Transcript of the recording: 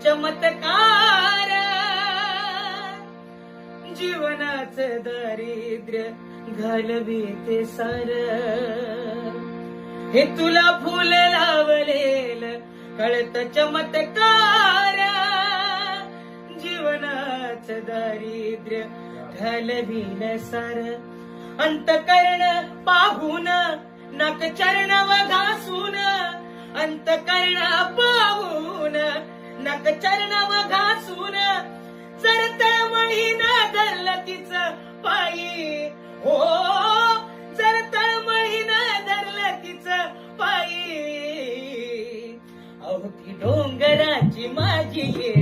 चमत्कार जीवनाचं दारिद्र्य घालविते सार हे तुला फुल लावलेल कळत चमत्कार जीवनाचं दारिद्र्य घालविल सार अंतकरण पाहून नक चरण व घासून अंतकरण पाहून नक चरण व घासून जर तळमळी ना धरलं तिच पायी हो जर तळमळी ना धरलं तिच पायी अहो ती डोंगराची माझी